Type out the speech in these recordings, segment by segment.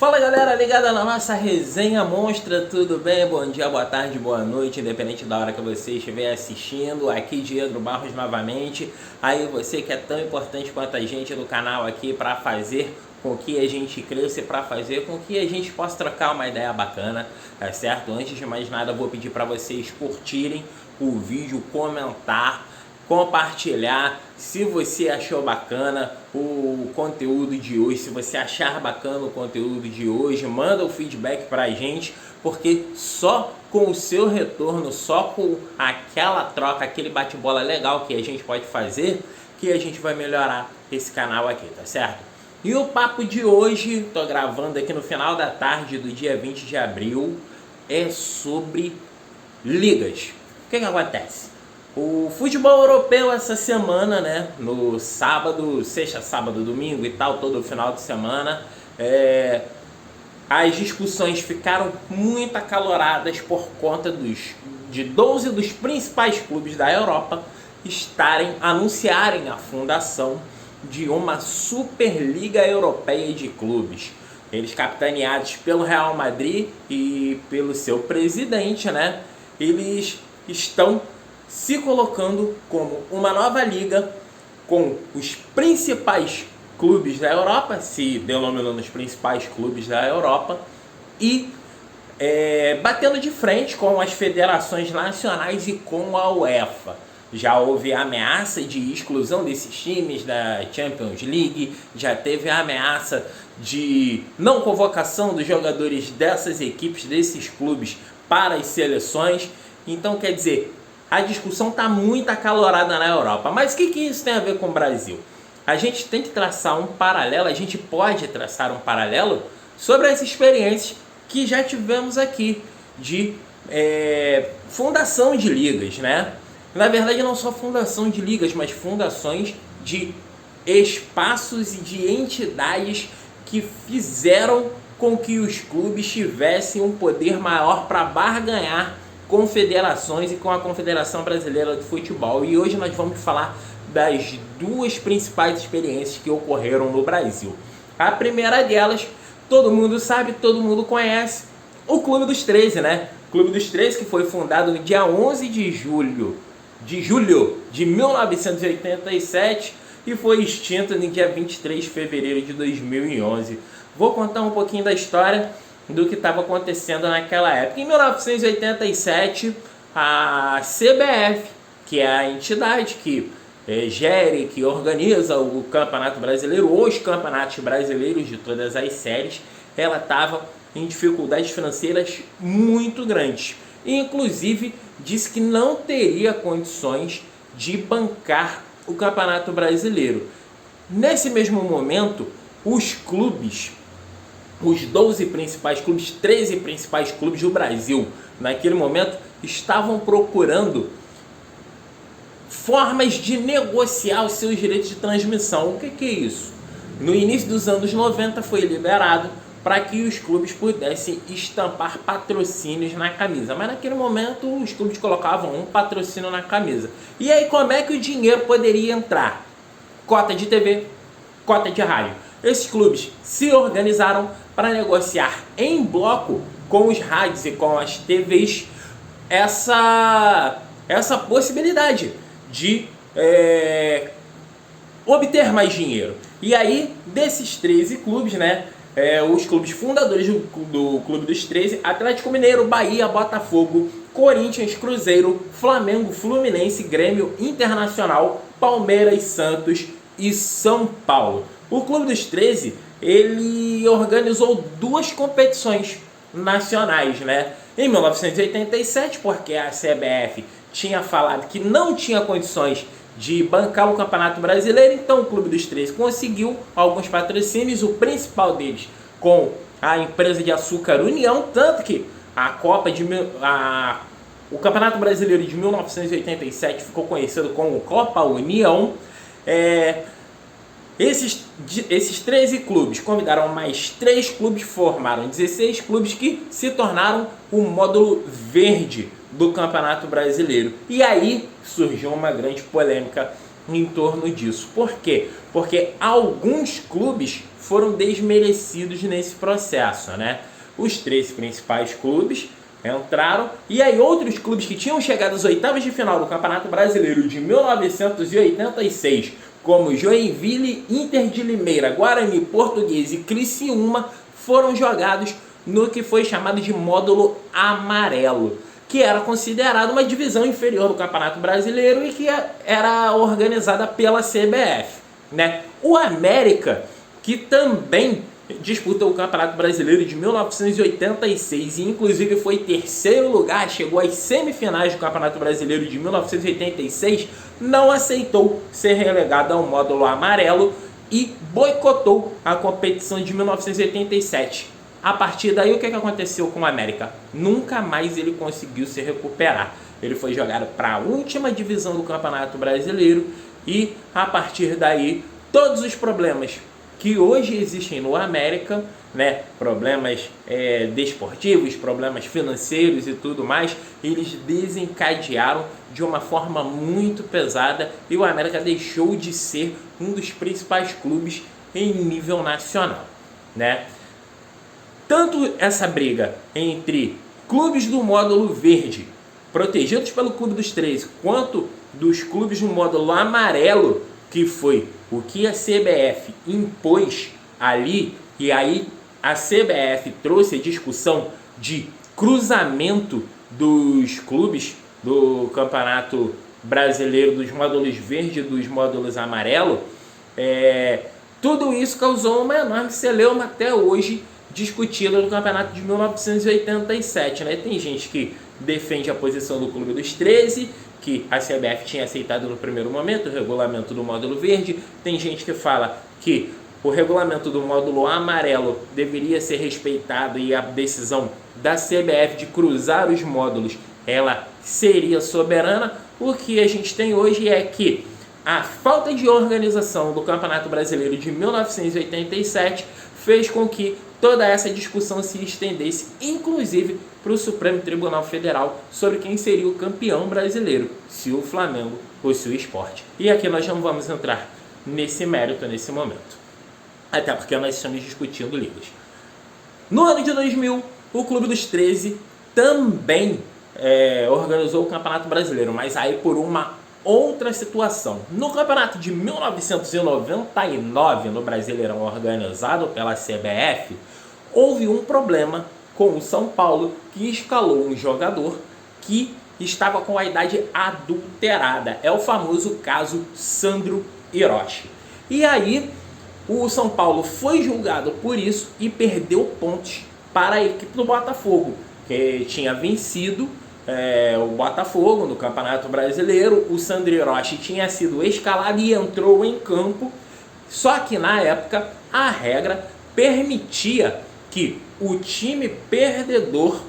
Fala galera, ligada na nossa resenha monstra, tudo bem? Bom dia, boa tarde, boa noite, independente da hora que você estiver assistindo. Aqui Diego Barros novamente. Aí você que é tão importante quanto a gente no canal aqui para fazer com que a gente cresça e para fazer com que a gente possa trocar uma ideia bacana, tá certo? Antes de mais nada, vou pedir para vocês curtirem o vídeo, comentar, compartilhar. Se você achou bacana o conteúdo de hoje, se você achar bacana o conteúdo de hoje, manda o feedback pra gente, porque só com o seu retorno, só com aquela troca, aquele bate-bola legal que a gente pode fazer, que a gente vai melhorar esse canal aqui, tá certo? E o papo de hoje, tô gravando aqui no final da tarde do dia 20 de abril, é sobre ligas. O que acontece? O futebol europeu essa semana, né, no sábado, sexta, sábado, domingo e tal, todo o final de semana, as discussões ficaram muito acaloradas por conta de 12 dos principais clubes da Europa anunciarem a fundação de uma Superliga Europeia de Clubes. Eles, capitaneados pelo Real Madrid e pelo seu presidente, né, eles estão se colocando como uma nova liga com os principais clubes da Europa, se denominando os principais clubes da Europa, e batendo de frente com as federações nacionais e com a UEFA. Já houve ameaça de exclusão desses times da Champions League, já teve a ameaça de não convocação dos jogadores dessas equipes, desses clubes, para as seleções. Então, quer dizer, a discussão está muito acalorada na Europa. Mas o que isso tem a ver com o Brasil? A gente tem que traçar um paralelo, a gente pode traçar um paralelo sobre as experiências que já tivemos aqui de fundação de ligas, né? Na verdade, não só fundação de ligas, mas fundações de espaços e de entidades que fizeram com que os clubes tivessem um poder maior para barganhar com federações e com a Confederação Brasileira de Futebol. E hoje nós vamos falar das duas principais experiências que ocorreram no Brasil. A primeira delas, todo mundo sabe, todo mundo conhece, o Clube dos 13, né? O Clube dos 13, que foi fundado no dia 11 de julho de 1987 e foi extinto no dia 23 de fevereiro de 2011. Vou contar um pouquinho da história do que estava acontecendo naquela época. Em 1987, a CBF, que é a entidade que gere, que organiza o Campeonato Brasileiro, os campeonatos brasileiros de todas as séries, ela estava em dificuldades financeiras muito grandes. E, inclusive, disse que não teria condições de bancar o Campeonato Brasileiro. Nesse mesmo momento, os clubes, os 12 principais clubes, 13 principais clubes do Brasil, naquele momento, estavam procurando formas de negociar os seus direitos de transmissão. O que é isso? No início dos anos 90 foi liberado para que os clubes pudessem estampar patrocínios na camisa. Mas naquele momento os clubes colocavam um patrocínio na camisa. E aí como é que o dinheiro poderia entrar? Cota de TV, cota de rádio. Esses clubes se organizaram para negociar em bloco com os rádios e com as TVs essa possibilidade de obter mais dinheiro. E aí, desses 13 clubes, né, os clubes fundadores do Clube dos 13, Atlético Mineiro, Bahia, Botafogo, Corinthians, Cruzeiro, Flamengo, Fluminense, Grêmio, Internacional, Palmeiras, Santos e São Paulo. O Clube dos 13, ele organizou duas competições nacionais, né? Em 1987, porque a CBF tinha falado que não tinha condições de bancar o Campeonato Brasileiro, então o Clube dos 13 conseguiu alguns patrocínios, o principal deles com a empresa de açúcar União, tanto que o Campeonato Brasileiro de 1987 ficou conhecido como Copa União. Esses 13 clubes convidaram mais 3 clubes, formaram 16 clubes que se tornaram o módulo verde do Campeonato Brasileiro. E aí surgiu uma grande polêmica em torno disso. Por quê? Porque alguns clubes foram desmerecidos nesse processo, né? Os 13 principais clubes entraram, e aí outros clubes que tinham chegado às oitavas de final do Campeonato Brasileiro de 1986, como Joinville, Inter de Limeira, Guarani, Portuguesa e Criciúma, foram jogados no que foi chamado de módulo amarelo, que era considerado uma divisão inferior do Campeonato Brasileiro e que era organizada pela CBF, né? O América, que também disputou o Campeonato Brasileiro de 1986 e inclusive foi terceiro lugar, chegou às semifinais do Campeonato Brasileiro de 1986, não aceitou ser relegado ao módulo amarelo e boicotou a competição de 1987. A partir daí, o que aconteceu com o América? Nunca mais ele conseguiu se recuperar. Ele foi jogado para a última divisão do Campeonato Brasileiro e, a partir daí, todos os problemas que hoje existem no América, né, problemas desportivos, problemas financeiros e tudo mais, eles desencadearam de uma forma muito pesada e o América deixou de ser um dos principais clubes em nível nacional, né? Tanto essa briga entre clubes do módulo verde, protegidos pelo Clube dos 13, quanto dos clubes do módulo amarelo, que foi o que a CBF impôs ali, e aí a CBF trouxe a discussão de cruzamento dos clubes do Campeonato Brasileiro, dos módulos verde e dos módulos amarelo. Tudo isso causou uma enorme celeuma até hoje discutida no Campeonato de 1987, né? Tem gente que defende a posição do Clube dos 13, que a CBF tinha aceitado no primeiro momento, o regulamento do módulo verde. Tem gente que fala que o regulamento do módulo amarelo deveria ser respeitado e a decisão da CBF de cruzar os módulos, ela seria soberana. O que a gente tem hoje é que a falta de organização do Campeonato Brasileiro de 1987 fez com que toda essa discussão se estendesse, inclusive para o Supremo Tribunal Federal, sobre quem seria o campeão brasileiro, se o Flamengo ou se o Sport. E aqui nós não vamos entrar nesse mérito nesse momento, até porque nós estamos discutindo ligas. No ano de 2000, o Clube dos 13 também organizou o Campeonato Brasileiro, mas aí por uma outra situação. No campeonato de 1999, no Brasileirão organizado pela CBF, houve um problema com o São Paulo, que escalou um jogador que estava com a idade adulterada. É o famoso caso Sandro Hiroshi. E aí o São Paulo foi julgado por isso e perdeu pontos para a equipe do Botafogo, que tinha vencido o Botafogo no Campeonato Brasileiro. O Sandro Hiroshi tinha sido escalado e entrou em campo, só que na época a regra permitia que o time perdedor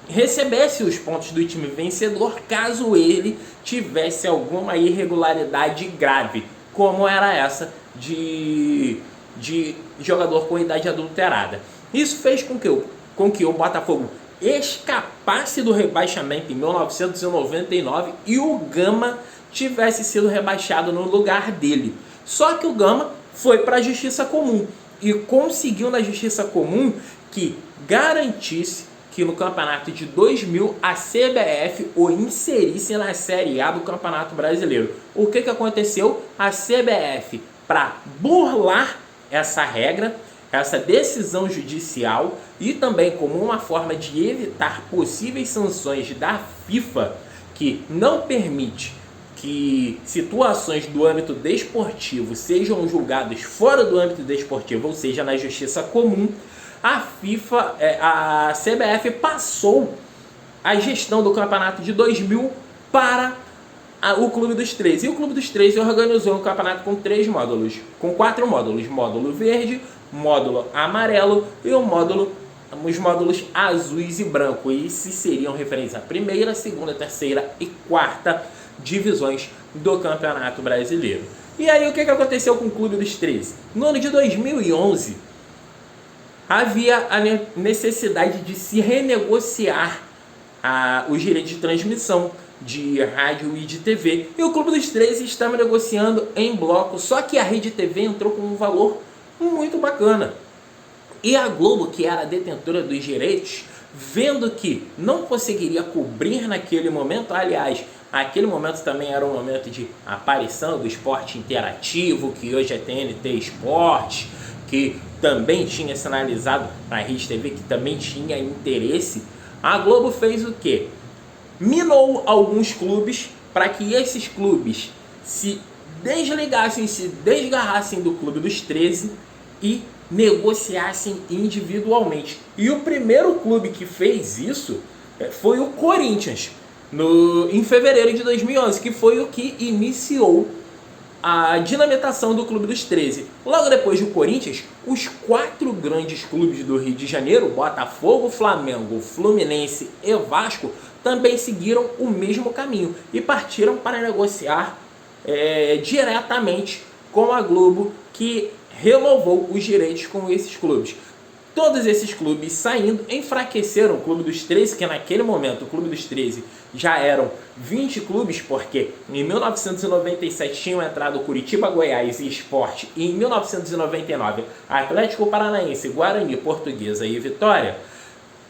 recebesse os pontos do time vencedor caso ele tivesse alguma irregularidade grave, como era essa de jogador com idade adulterada. Isso fez com que o Botafogo escapasse do rebaixamento em 1999 e o Gama tivesse sido rebaixado no lugar dele. Só que o Gama foi para a Justiça Comum e conseguiu na Justiça Comum que garantisse que no campeonato de 2000 a CBF o inserisse na Série A do Campeonato Brasileiro. O que aconteceu? A CBF, para burlar essa regra, essa decisão judicial, e também como uma forma de evitar possíveis sanções da FIFA, que não permite que situações do âmbito desportivo sejam julgadas fora do âmbito desportivo, ou seja, na Justiça Comum, a CBF passou a gestão do campeonato de 2000 para o Clube dos 13. E o Clube dos 13 organizou um campeonato com 4 módulos. Módulo verde, módulo amarelo e os módulos azuis e branco. E esses seriam referentes à primeira, segunda, terceira e quarta divisões do Campeonato Brasileiro. E aí o que aconteceu com o Clube dos 13? No ano de 2011, havia a necessidade de se renegociar os direitos de transmissão de rádio e de TV. E o Clube dos 13 estava negociando em bloco, só que a Rede TV entrou com um valor muito bacana. E a Globo, que era a detentora dos direitos, vendo que não conseguiria cobrir naquele momento, aliás, aquele momento também era um momento de aparição do esporte interativo, que hoje é TNT Esporte, que também tinha sinalizado na Rede TV, que também tinha interesse, a Globo fez o quê? Minou alguns clubes para que esses clubes se desligassem, se desgarrassem do Clube dos 13 e negociassem individualmente. E o primeiro clube que fez isso foi o Corinthians, em fevereiro de 2011, que foi o que iniciou a dinamitação do Clube dos 13. Logo depois do Corinthians, os 4 grandes clubes do Rio de Janeiro, Botafogo, Flamengo, Fluminense e Vasco, também seguiram o mesmo caminho e partiram para negociar diretamente com a Globo, que renovou os direitos com esses clubes. Todos esses clubes saindo enfraqueceram o Clube dos 13, que naquele momento o Clube dos 13 já eram 20 clubes, porque em 1997 tinham entrado Curitiba, Goiás e Sport, e em 1999 Atlético Paranaense, Guarani, Portuguesa e Vitória.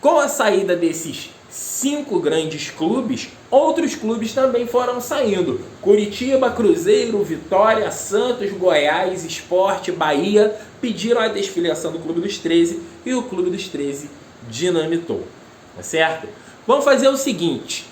Com a saída desses 5 grandes clubes, outros clubes também foram saindo. Curitiba, Cruzeiro, Vitória, Santos, Goiás, Sport, Bahia pediram a desfiliação do Clube dos 13 e o Clube dos 13 dinamitou. Tá certo? Vamos fazer o seguinte.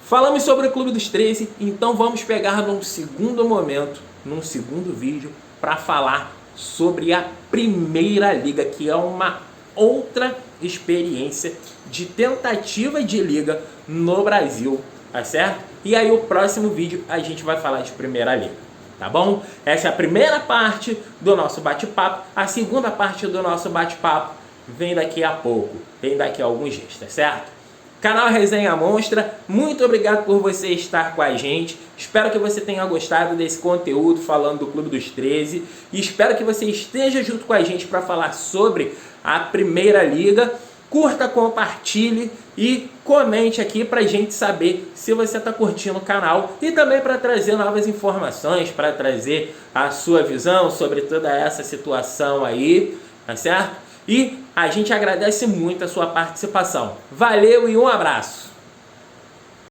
Falamos sobre o Clube dos 13, então vamos pegar num segundo momento, num segundo vídeo, para falar sobre a Primeira Liga, que é uma outra experiência de tentativa de liga no Brasil, tá certo? E aí o próximo vídeo a gente vai falar de Primeira Liga, tá bom? Essa é a primeira parte do nosso bate-papo. A segunda parte do nosso bate-papo vem daqui a pouco, vem daqui a alguns dias, tá certo? Canal Resenha Monstra, muito obrigado por você estar com a gente. Espero que você tenha gostado desse conteúdo falando do Clube dos 13 e espero que você esteja junto com a gente para falar sobre a Primeira Liga. Curta, compartilhe e comente aqui para a gente saber se você está curtindo o canal e também para trazer novas informações, para trazer a sua visão sobre toda essa situação aí, tá certo? E a gente agradece muito a sua participação. Valeu e um abraço!